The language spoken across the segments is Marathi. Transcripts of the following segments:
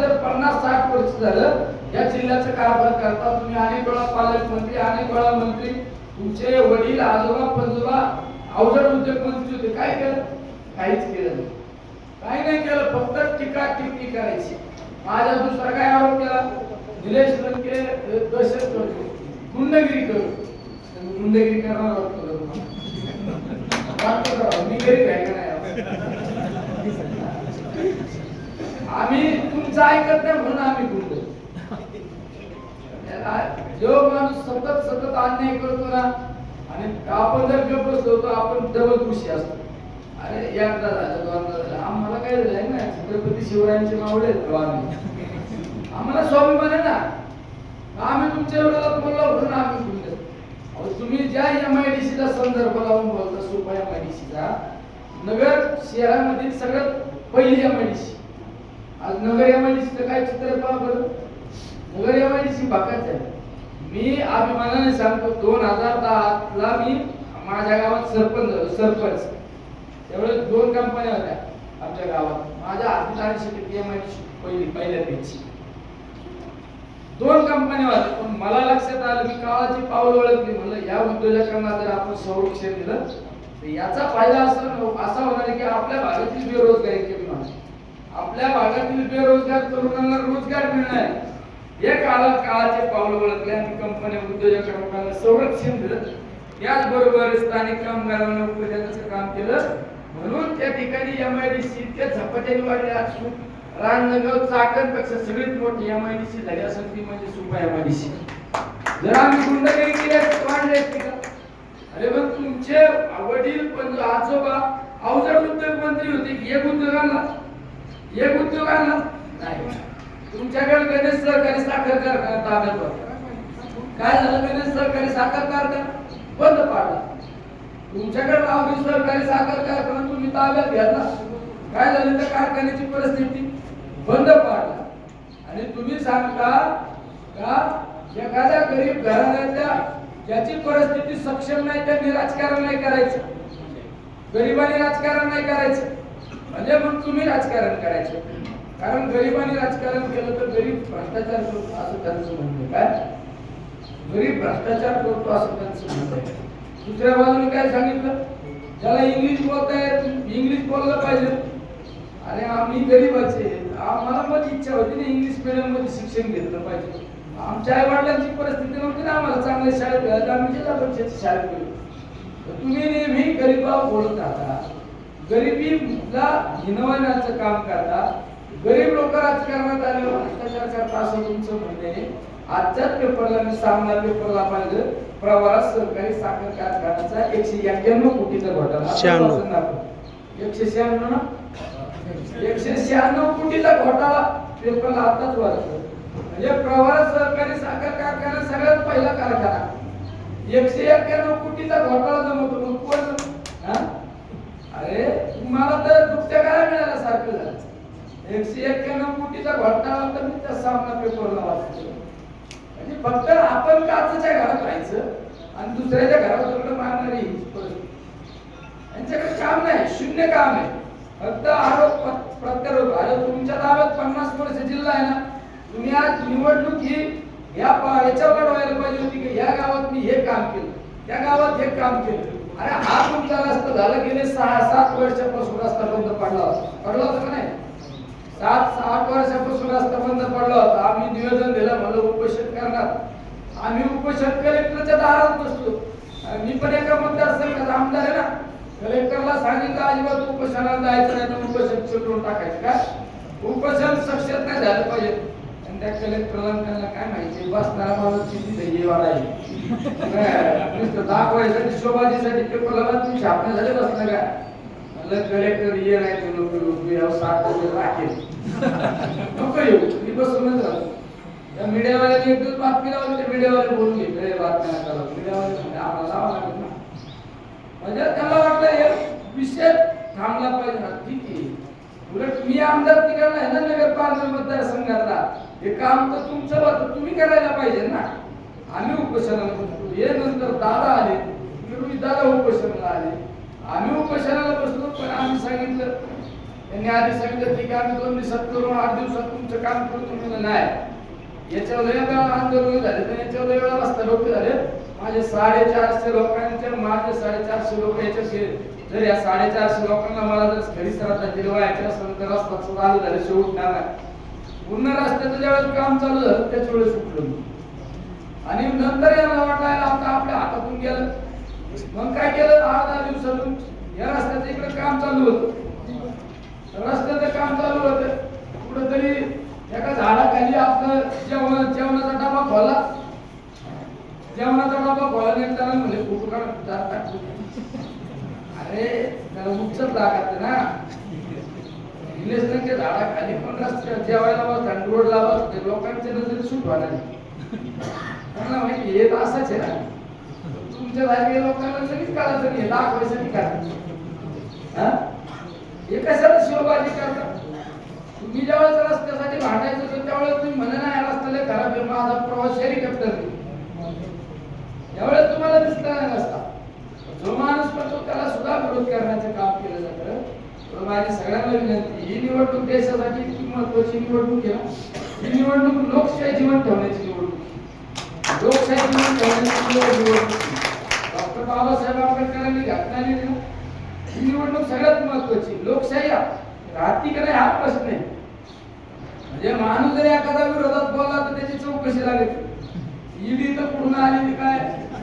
जर 50-60 वर्ष झालं या जिल्ह्याचं कारभार करता तुम्ही, अनेक वेळा पालकमंत्री, अनेक वेळा मंत्री, तुमचे वडील आजोबा पंजोबा अवजड उद्योग मंत्री होते. काय केलं? काहीच केलं नाही. काही नाही केलं, फक्त टीका टिप्पणी करायची. माझ्या दुसरा काय आरोप केला? निलेश लंके दहशत करतो, गुंडगिरी करतो. गुंडगिरी करणार होतो मी गरीब आहे का नाही? आम्ही तुमचं ऐकत नाही म्हणून आम्ही गुंड. जो माणूस सतत सतत अन्याय करतो ना, आणि आपण जर गप्प बसलो तर आपण डबल खुशी असतो. अरे एकदा झालं, दोनदा झालं, आम्हाला काय झालंय ना, छत्रपती शिवरायांचे मावळे आम्हाला स्वाभिमान आहे ना. आम्ही तुमच्या विरोधात बोललो म्हणून आम्ही गुंड. तुम्ही ज्या MIDC चा संदर्भ लावून बोलता, सोपा MIDC चा, नगर शहरामध्ये सगळ्यात पहिली MIDC. आज नगर MIDC चं काय चित्र पहा बरं. नगर MIDC बाकाच आहे. मी अभिमानाने सांगतो, 2010 ला मी माझ्या गावात सरपंच त्यावेळेस 2 कंपन्या होत्या आमच्या गावात. माझ्या हातात 80% MIDC पहिल्या पेची 2 कंपन्या होत्या. पण मला लक्षात आलं, मी काळाची पाऊल ओळखली. म्हणलं या उद्योजकांना जर आपण संरक्षण दिलं तर याचा फायदा असा होणार की आपल्या भागातील बेरोजगारी कमी होणार, आपल्या भागातील बेरोजगार तरुणांना रोजगार मिळणार. हे काळाचे पाऊल ओळखले आणि कंपन्या उद्योजकांना संरक्षण दिलं. त्याचबरोबर स्थानिक कामगारांना उपयोगाचं काम केलं. म्हणून त्या ठिकाणी MIDC इतक्या झपाट्याने वाढले. आज राजनगर चाकणपेक्षा सगळीत मोठी MIDC झाली असेल ती म्हणजे सुपा MIDC. जर आम्ही गुंडगिरी केली तर वाढले असते का? अरे पण तुमचे वडील आजोबा अवजड उद्योग मंत्री होते. एक उद्योगांना नाही. तुमच्याकडे गणेश सहकारी साखर कारखाना ताब्यात होता. काय झालं? गणेश सहकारी साखर कारखाना बंद पाडला. तुमच्याकडे राहुरी सहकारी साखर कारखाना तुम्ही ताब्यात घेतला. काय झालं? त्या कारखान्याची परिस्थिती बंद पाडला. आणि तुम्ही सांगता का एखाद्या गरीब घराण्याच्या ज्याची परिस्थिती सक्षम नाही त्यांनी राजकारण नाही करायचं, गरिबांनी राजकारण नाही करायचं. म्हणजे मग तुम्ही राजकारण करायचं. कारण गरिबांनी राजकारण केलं तर गरीब भ्रष्टाचार करतो असं त्यांचं म्हणणं. काय? गरीब भ्रष्टाचार करतो असं त्यांचं म्हणणं आहे. दुसऱ्या बाजूने काय सांगितलं? ज्याला इंग्लिश बोलता येत इंग्लिश बोललं पाहिजे. अरे आम्ही गरीबाचे, आम्हाला माझी इच्छा होती ना इंग्लिश मीडियम मध्ये शिक्षण घेतलं पाहिजे. आमच्या आई वडिलांची परिस्थिती नव्हती ना आम्हाला चांगल्या शाळेत घ्यायला. आम्ही जिल्हा परिषदेच्या शाळेत गेलो. तुम्ही नेहमी गरीबावर बोलत राहता, गरिबीला हिनवण्याचं काम करता. गरीब लोक राजकारणात आले भ्रष्टाचार करता असं तुमचं म्हणणं आहे. आजच्याच पेपरला मी सामना पेपरला पाहिलं, प्रवारात सरकारी साखर कारखान्याचा 191 कोटीचा घोटाळा. 196 ना, 196 कोटीचा घोटाळा पेपरला आताच वाचलं. म्हणजे प्रवारात सहकारी साखर कारखाना सगळ्यात पहिला कारखाना, 191 कोटीचा घोटाळा जमवतो. मग कोण? अरे तुम्हाला तर दुसऱ्या काय मिळाल्यासारखं झालं. 191 कोटीचा घोटाळा तर मी त्या सामना पेपरला वाचतो. म्हणजे फक्त आपण काचच्या घरात राहायचं आणि दुसऱ्याच्या घरात दगड मारणारी हीच परिस्थिती. यांच्याकडे काम नाही, शून्य काम आहे. फक्त आरोप प्रत्यारोप. अरे तुमच्या ताब्यात 50 वर्ष जिल्हा आहे ना, तुम्ही आज निवडणूक ही याच्यावर लढवायला पाहिजे होती की या गावात मी हे काम केलं, त्या गावात हे काम केलं. अरे हा तुमचा रस्ता झाला, गेले 6-7 वर्षापासून रस्ता बंद पडला होता का नाही? 7-8 वर्षापासून रस्ता बंद पडला होता. आम्ही निवेदन दिलं, म्हणलं उपोषण करणार. आम्ही उपोषण कलेक्टरच्या दारात बसलो. मी पण एका मतदारसंघाचा आमदार आहे ना. कलेक्टरला सांगितलं अजिबात उपोषणाला जायचं नाही, तर उपोषण सुटून टाकायचं. काय उपोषण सक्सेस नाही झालं पाहिजे. आणि त्या कलेक्टरला त्यांना काय माहिती, बसणारा माणूस किती दैवाला आहे दाखवायसाठी शोभाजीसाठी पेपरला तुम्ही छापण्यासाठी बसला का? कलेक्टर ये नाही तू नको 7 वर्ष राखेल नको येऊ, मी बसूनच राहतो. त्या मीडियावाल्याने एक दिवस बातमी लावली, त्या मीडियावाले बोलून घेतले बातम्या करा. मीडियावाले आम्हाला लावा लागत ना. म्हणजे त्याला वाटलं हे विषय थांबला पाहिजे. ठीक आहे, उलट मी आमदार तिकडला आहे ना नगरपालिका मतदारसंघातला. हे काम तर तुमचं होतं, तुम्ही करायला पाहिजे ना. आम्ही उपोषणाला बसलो. हे नंतर दादा आले, दादा उपोषणाला आले. आम्ही उपोषणाला बसलो. पण आम्ही सांगितलं त्यांनी आधी सांगितलं की आम्ही 2 दिवसात करू, 8 दिवसात तुमचं काम करू. तुम्ही नाही, याच्यावर लय वेळा आंदोलन झाले, तर याच्यावर लय वेळा रस्ता रोके झाले. माझे 450 लोकांचे, माझे 450 लोक याच्याशी, जर या 450 लोकांना मला जर घरी श्राद्ध दिलं व्हायचं असेल तर रस्ता चालू झाले शेवटणार नाही. पूर्ण रस्त्याचं ज्यावेळेस काम चालू झालं त्याच वेळेस सुटलो मी. आणि नंतर यांना वाटायला आता आपल्या हातातून गेलं. मग काय केलं, 8-10 दिवसातून या रस्त्याचं इकडे काम चालू होतं. रस्त्याचं काम चालू होतं, कुठंतरी एका झाडाखाली आपलं जेवणाचा डबा खोला. जेवणाचा डबा खोला नाही त्याला म्हणजे फोटो काढ. अरे त्याला उच्चच लागत ना. इंग्लिशच्या झाडाखाली पण रस्त्या जेवायला बसतात, रोडला बसते, लोकांच्या नजरेत सूट होणार. त्यांना माहिती येत असंच आहे ना. तुमच्या जागी लोकांना लगेच कळायचं नाही, दाखवायसाठी काय हे कशाला शिवबाजी करतात. तुम्ही ज्यावेळेस रस्त्यासाठी भांडायचं तर त्यावेळेस तुम्ही म्हणा नाही रस्त्याला खराब आहे, माझा प्रवास हेलिकॉप्टर यावेळेस तुम्हाला दिसला नाही रस्ता. जो माणूस करतो त्याला सुद्धा विरोध करण्याचं काम केलं जातं. तर माझी सगळ्यांना विनंती, ही निवडणूक देशासाठी इतकी महत्वाची निवडणूक आहे. ही निवडणूक लोकशाही जीवन ठेवण्याची निवडणूक, लोकशाही जीवन ठेवण्याची निवडणूक. डॉक्टर बाबासाहेब आंबेडकरांनी घटना लिहिली, ही निवडणूक सगळ्यात महत्वाची. लोकशाही राहती का नाही हा प्रश्न आहे. म्हणजे माणूस जर एखादा विरोधात बोलला तर त्याची चौकशी लागेल. ईडी तर पूर्ण आली काय,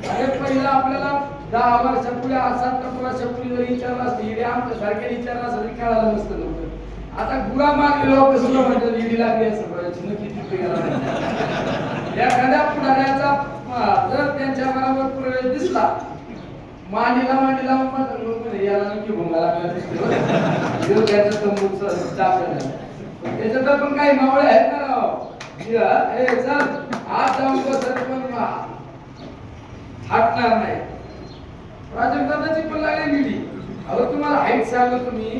अरे पहिला आपल्याला 10 वर्षापूर्वी 7-8 वर्षापूर्वी जरी विचारलं असतं, ईडी आमच्या सारख्या विचारलं असतं तरी कळालं नसतं लवकर. आता गुरा मागले लोक सुद्धा म्हणतात ईडी लागली असं बघायची किती एखाद्या पुढाऱ्याचा जर त्यांच्या बरोबर प्रवेश दिसला, मांडीला याला नक्की भोंगा लागला दिसतो. त्याच्यात पण काही मावळे आहेत ना राव. चल आज जाऊन बसत पण हटणार नाही. प्राजक्ताची पण लागली नीडी. अहो तुम्हाला हाईट सांगतो तुम्ही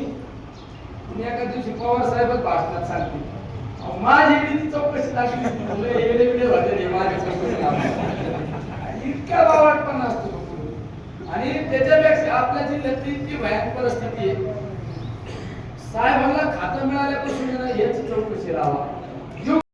एका दिवशी पवार साहेबच भाषणात सांगते माझी ईडीची चौकशी लागली. माझी चौकशी इतका बावट पण असतो. आणि त्याच्यापेक्षा आपल्या जिल्ह्यातली इतकी भयानक परिस्थिती आहे, साहेबांना खातं मिळाल्यापासून याची चौकशी राहावा.